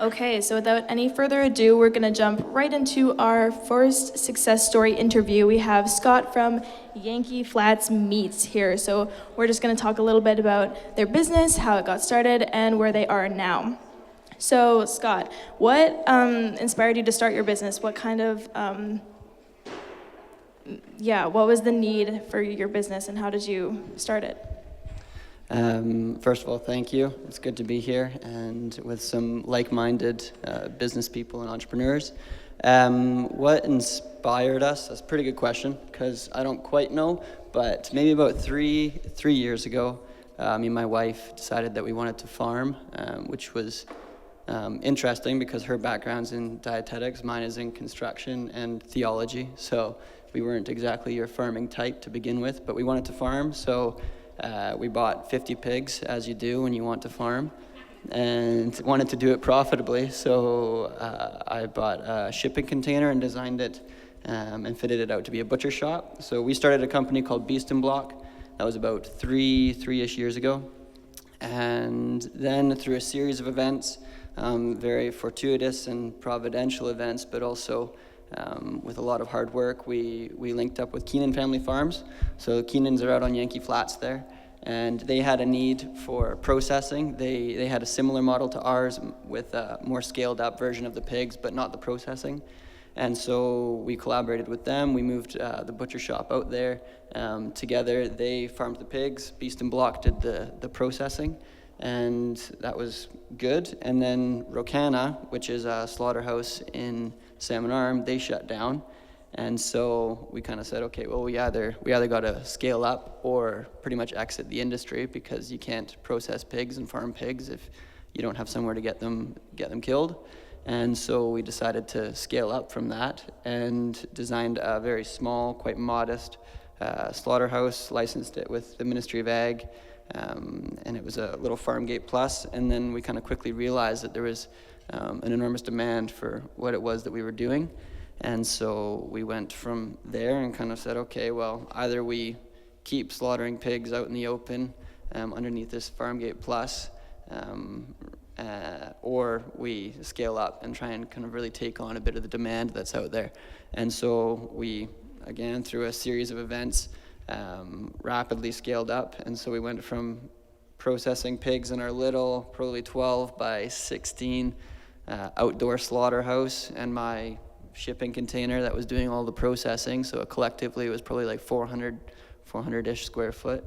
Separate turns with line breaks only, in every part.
Okay, so without any further ado, we're going to jump right into our first success story interview. We have Scott from Yankee Flats Meats here. So we're just going to talk a little bit about their business, how it got started, and where they are now. So Scott, what inspired you to start your business? What kind of, what was the need for your business and how did you start it?
First of all, thank you. It's good to be here and with some like-minded business people and entrepreneurs. What inspired us? That's a pretty good question because I don't quite know, but maybe about three years ago, me and my wife decided that we wanted to farm, which was interesting because her background's in dietetics, mine is in construction and theology, so we weren't exactly your farming type to begin with, but we wanted to farm, so we bought 50 pigs, as you do when you want to farm, and wanted to do it profitably. So I bought a shipping container and designed it and fitted it out to be a butcher shop. So we started a company called Beast and Block. That was about three-ish years ago. And then through a series of events, very fortuitous and providential events, but also with a lot of hard work, we linked up with Keenan Family Farms. So Keenans are out on Yankee Flats there, and they had a need for processing. They had a similar model to ours with a more scaled up version of the pigs, but not the processing. And so we collaborated with them. We moved the butcher shop out there together. They farmed the pigs. Beast and Block did the processing, and that was good. And then Rocana, which is a slaughterhouse in Salmon Arm, they shut down. And so we kind of said, okay, well, we either got to scale up or pretty much exit the industry because you can't process pigs and farm pigs if you don't have somewhere to get them killed. And so we decided to scale up from that and designed a very small, quite modest slaughterhouse, licensed it with the Ministry of Ag, and it was a little farm gate plus. And then we kind of quickly realized that there was an enormous demand for what it was that we were doing. And so we went from there and kind of said, okay, well, either we keep slaughtering pigs out in the open underneath this farm gate plus, or we scale up and try and kind of really take on a bit of the demand that's out there. And so we, again, through a series of events, rapidly scaled up. And so we went from processing pigs in our little, probably 12 by 16 outdoor slaughterhouse and my shipping container that was doing all the processing. So collectively it was probably like 400-ish square foot.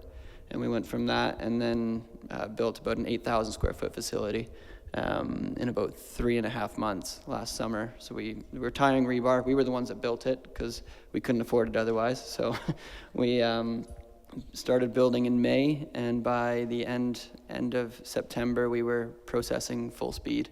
And we went from that and then built about an 8,000 square foot facility in about 3.5 months last summer. So we were tying rebar. We were the ones that built it because we couldn't afford it otherwise. So we started building in May, and by the end of September, we were processing full speed.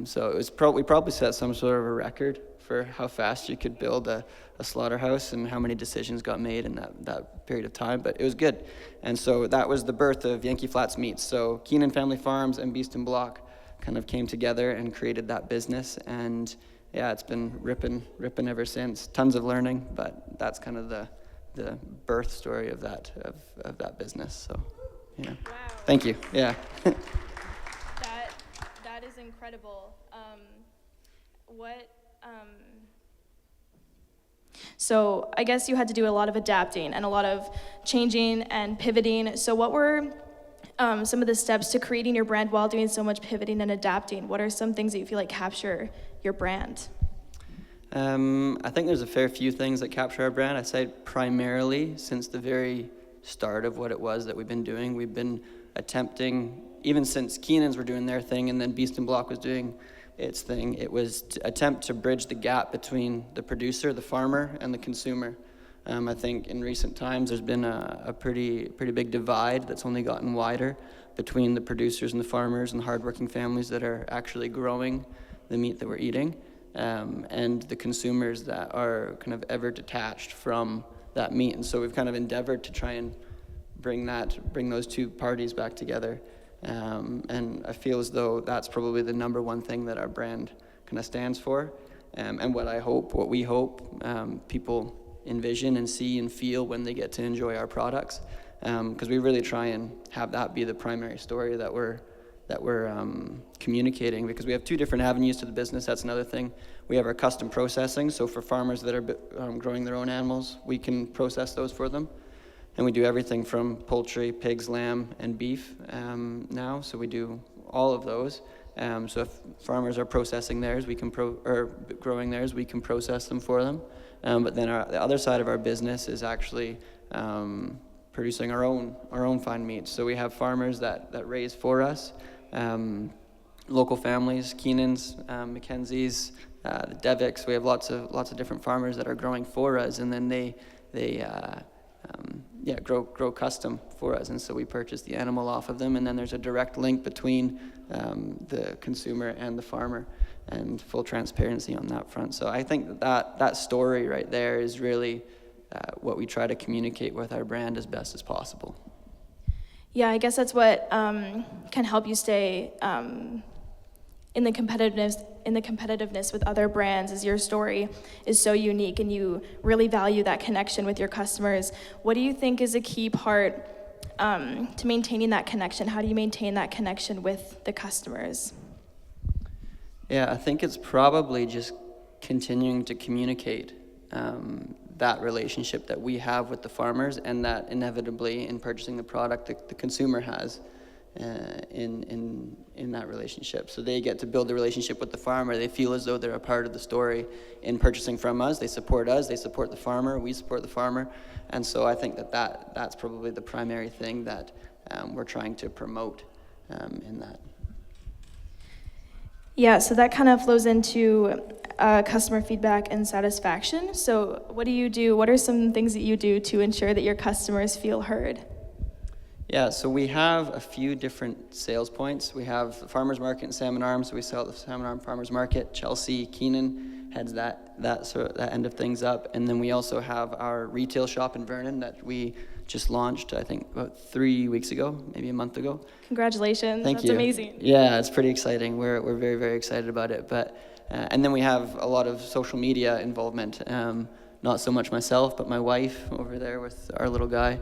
So it was we probably set some sort of a record for how fast you could build a slaughterhouse and how many decisions got made in that period of time, but it was good. And so that was the birth of Yankee Flats Meats. So Keenan Family Farms and Beast and Block kind of came together and created that business, and yeah, it's been ripping ever since. Tons of learning, but that's kind of the birth story of that business. So, yeah.
Wow.
Thank you. Yeah.
That is incredible. So I guess you had to do a lot of adapting and a lot of changing and pivoting. So what were some of the steps to creating your brand while doing so much pivoting and adapting? What are some things that you feel like capture your brand?
I think there's a fair few things that capture our brand. I'd say primarily since the very start of what it was that we've been doing, we've been attempting, even since Keenan's were doing their thing and then Beast and Block was doing its thing, it was to attempt to bridge the gap between the producer, the farmer, and the consumer. I think in recent times there's been a pretty big divide that's only gotten wider between the producers and the farmers and the hardworking families that are actually growing the meat that we're eating, and the consumers that are kind of ever detached from that meat. And so we've kind of endeavored to try and bring those two parties back together. And I feel as though that's probably the number one thing that our brand kind of stands for, and what we hope people envision and see and feel when they get to enjoy our products, because we really try and have that be the primary story that we're we're communicating, because we have two different avenues to the business. That's another thing. We have our custom processing, so for farmers that are growing their own animals, we can process those for them. And we do everything from poultry, pigs, lamb, and beef now, so we do all of those. So if farmers are processing theirs, we can growing theirs, we can process them for them. But then the other side of our business is actually producing our own fine meats. So we have farmers that raise for us, local families, Keenans, Mackenzies, the Devicks. We have lots of different farmers that are growing for us, and then they grow custom for us, and so we purchase the animal off of them, and then there's a direct link between the consumer and the farmer, and full transparency on that front. So I think that story right there is really what we try to communicate with our brand as best as possible.
Yeah, I guess that's what can help you stay in the competitiveness with other brands, is your story is so unique and you really value that connection with your customers. What do you think is a key part to maintaining that connection? How do you maintain that connection with the customers?
Yeah, I think it's probably just continuing to communicate that relationship that we have with the farmers, and that inevitably in purchasing the product the consumer has in that relationship. So they get to build a relationship with the farmer. They feel as though they're a part of the story in purchasing from us. They support the farmer, we support the farmer. And so I think that's probably the primary thing that we're trying to promote in that.
Yeah, so that kind of flows into customer feedback and satisfaction. So what do you do? What are some things that you do to ensure that your customers feel heard?
Yeah, so we have a few different sales points. We have the farmers market in Salmon Arm, so we sell at the Salmon Arm Farmers Market. Chelsea Keenan heads that end of things up, and then we also have our retail shop in Vernon that we just launched, I think, about 3 weeks ago, maybe a month ago.
Congratulations!
Thank you.
That's amazing.
Yeah, it's pretty exciting. We're very, very excited about it. But and then we have a lot of social media involvement. Not so much myself, but my wife over there with our little guy.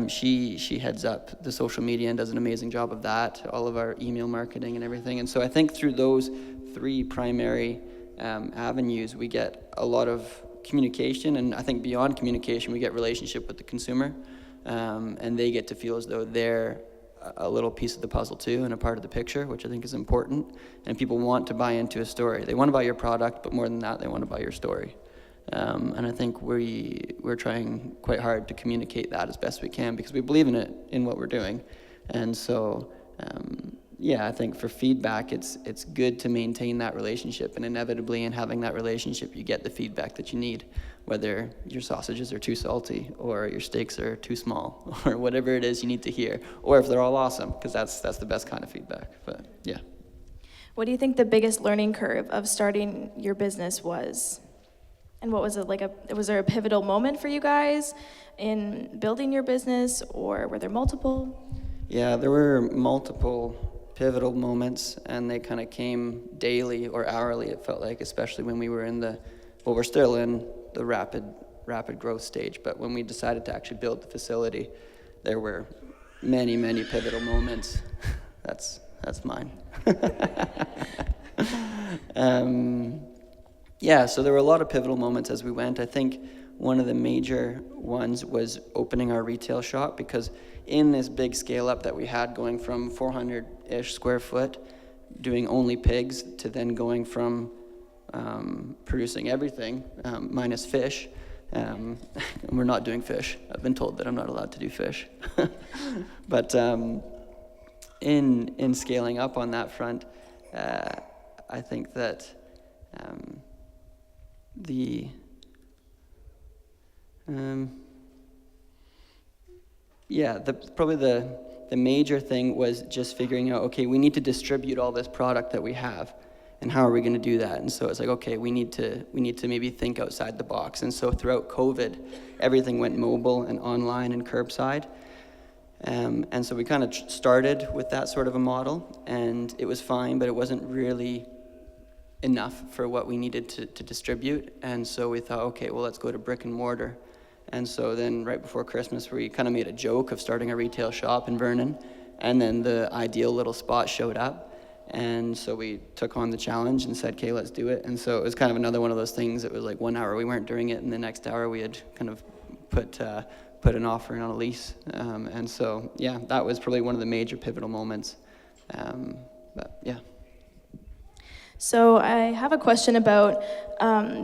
She heads up the social media and does an amazing job of that, all of our email marketing and everything. And so I think through those three primary avenues, we get a lot of communication, and I think beyond communication, we get relationship with the consumer, and they get to feel as though they're a little piece of the puzzle too, and a part of the picture, which I think is important. And people want to buy into a story. They want to buy your product, but more than that, they want to buy your story. And I think we're trying quite hard to communicate that as best we can, because we believe in it, in what we're doing. And so, I think for feedback, it's good to maintain that relationship, and inevitably in having that relationship, you get the feedback that you need, whether your sausages are too salty, or your steaks are too small, or whatever it is you need to hear, or if they're all awesome, because that's the best kind of feedback. But yeah.
What do you think the biggest learning curve of starting your business was? And what was it like? Was there a pivotal moment for you guys in building your business, or were there multiple? Yeah,
there were multiple pivotal moments, and they kind of came daily or hourly, it felt like, especially when we were we're still in the rapid growth stage, but when we decided to actually build the facility, there were many, many pivotal moments. That's mine. So there were a lot of pivotal moments as we went. I think one of the major ones was opening our retail shop, because in this big scale up that we had, going from 400-ish square foot, doing only pigs, to then going from producing everything, minus fish. And we're not doing fish. I've been told that I'm not allowed to do fish. But in scaling up on that front, I think that probably the major thing was just figuring out, okay, we need to distribute all this product that we have, and how are we going to do that? And so it's like, okay, we need to maybe think outside the box. And so throughout COVID, everything went mobile and online and curbside. And so we kind of started with that sort of a model, and it was fine, but it wasn't really enough for what we needed to distribute. And so we thought, okay, well, let's go to brick and mortar. And so then right before Christmas, we kind of made a joke of starting a retail shop in Vernon. And then the ideal little spot showed up. And so we took on the challenge and said, okay, let's do it. And so it was kind of another one of those things. It was like 1 hour we weren't doing it, and the next hour we had kind of put an offer in on a lease. And so, yeah, that was probably one of the major pivotal moments. But yeah.
So I have a question about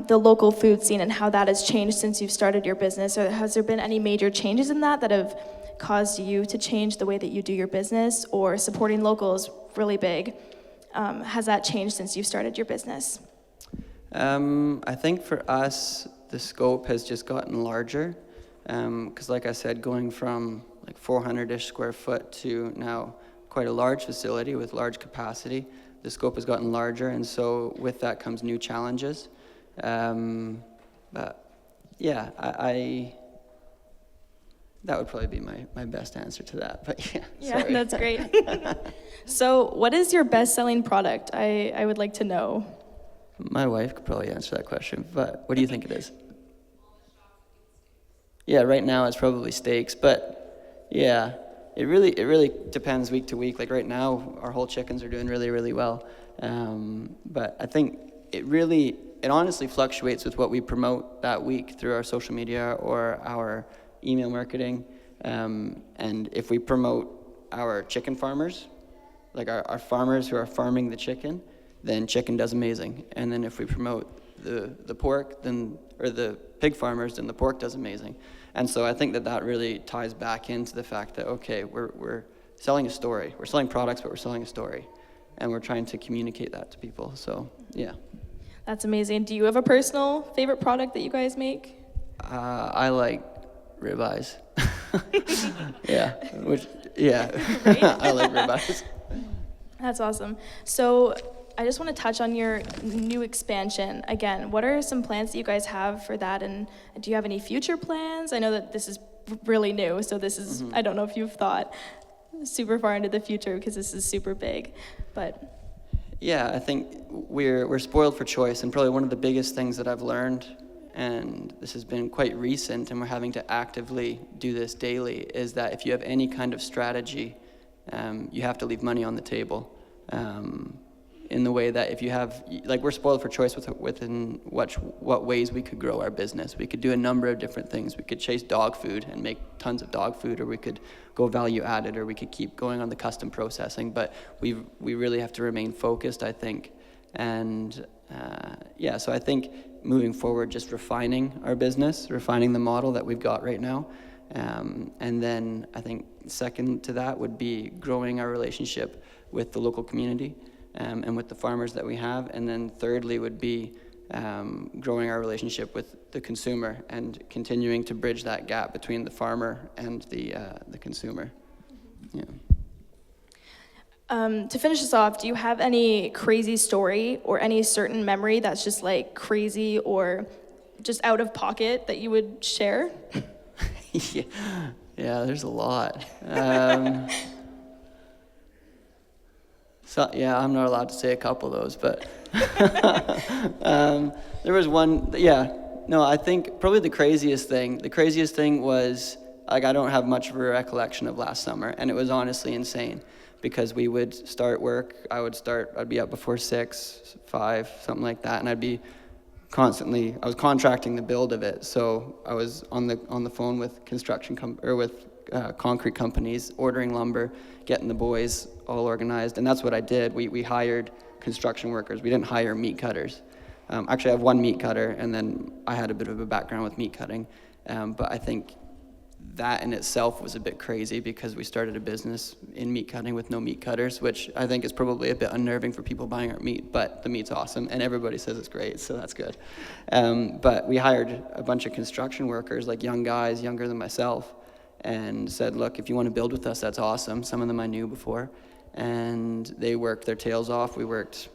the local food scene and how that has changed since you've started your business. Or has there been any major changes in that have caused you to change the way that you do your business? Or supporting local is really big. Has that changed since you've started your business?
I think for us, the scope has just gotten larger. Because like I said, going from like 400-ish square foot to now quite a large facility with large capacity, the scope has gotten larger, and so with that comes new challenges. But yeah, I that would probably be my best answer to that. But yeah,
yeah,
sorry.
That's great. So what is your best-selling product? I would like to know.
My wife could probably answer that question, but what do you think it is? Yeah, right now it's probably steaks, but yeah, it really depends week to week. Like right now, our whole chickens are doing really, really well. But I think it honestly fluctuates with what we promote that week through our social media or our email marketing. And if we promote our chicken farmers, like our farmers who are farming the chicken, then chicken does amazing. And then if we promote the pork, or the pig farmers, then the pork does amazing. And so I think that really ties back into the fact that, okay, we're selling a story. We're selling products, but we're selling a story. And we're trying to communicate that to people. So, yeah.
That's amazing. Do you have a personal favorite product that you guys make?
I like ribeyes. Yeah.
Right?
I like ribeyes.
That's awesome. So I just want to touch on your new expansion again. What are some plans that you guys have for that, and do you have any future plans? I know that this is really new, so this is, I don't know if you've thought super far into the future because this is super big, but.
Yeah, I think we're spoiled for choice, and probably one of the biggest things that I've learned, and this has been quite recent, and we're having to actively do this daily, is that if you have any kind of strategy, you have to leave money on the table. In the way that if you have, like, we're spoiled for choice within what ways we could grow our business. We could do a number of different things. We could chase dog food and make tons of dog food, or we could go value added, or we could keep going on the custom processing. But we really have to remain focused, I think. And yeah, so I think moving forward, just refining our business, refining the model that we've got right now. And then I think second to that would be growing our relationship with the local community. And with the farmers that we have. And then thirdly would be growing our relationship with the consumer and continuing to bridge that gap between the farmer and the consumer. Yeah.
To finish this off, do you have any crazy story or any certain memory that's just like crazy or just out of pocket that you would share?
Yeah, there's a lot. So, yeah, I'm not allowed to say a couple of those, but there was one, I think probably the craziest thing was, like, I don't have much of a recollection of last summer, and it was honestly insane, because we would start work, I'd be up before 6, 5, something like that, and I was contracting the build of it, so I was on the phone with concrete companies, ordering lumber, getting the boys all organized, and that's what I did. We hired construction workers. We didn't hire meat cutters. Actually, I have one meat cutter, and then I had a bit of a background with meat cutting, but I think that in itself was a bit crazy because we started a business in meat cutting with no meat cutters, which I think is probably a bit unnerving for people buying our meat, but the meat's awesome, and everybody says it's great, so that's good. But we hired a bunch of construction workers, like young guys, younger than myself, and said, look, if you want to build with us, that's awesome. Some of them I knew before. And they worked their tails off. We worked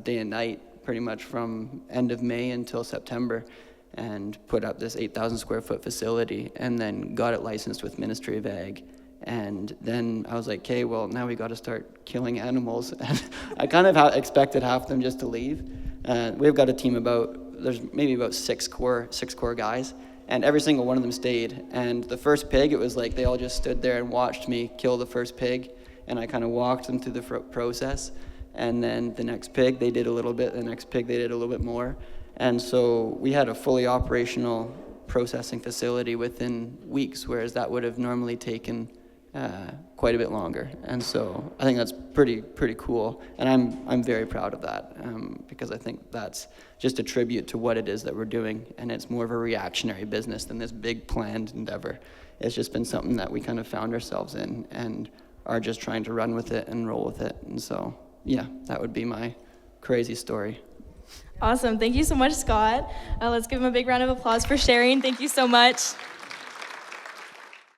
day and night pretty much from end of May until September and put up this 8,000 square foot facility and then got it licensed with Ministry of Ag. And then I was like, okay, well, now we got to start killing animals. And I kind of expected half of them just to leave. We've got a team there's maybe about six core guys. And every single one of them stayed. And the first pig, it was like they all just stood there and watched me kill the first pig. and I kind of walked them through the process. And then the next pig, they did a little bit. The next pig, they did a little bit more. And so we had a fully operational processing facility within weeks, whereas that would have normally taken quite a bit longer. And so I think that's pretty cool, and I'm very proud of that, because I think that's just a tribute to what it is that we're doing, and it's more of a reactionary business than this big planned endeavor. It's just been something that we kind of found ourselves in and are just trying to run with it and roll with it. And so yeah, that would be my crazy story.
Awesome. Thank you so much, Scott. Let's give him a big round of applause for sharing. Thank you so much.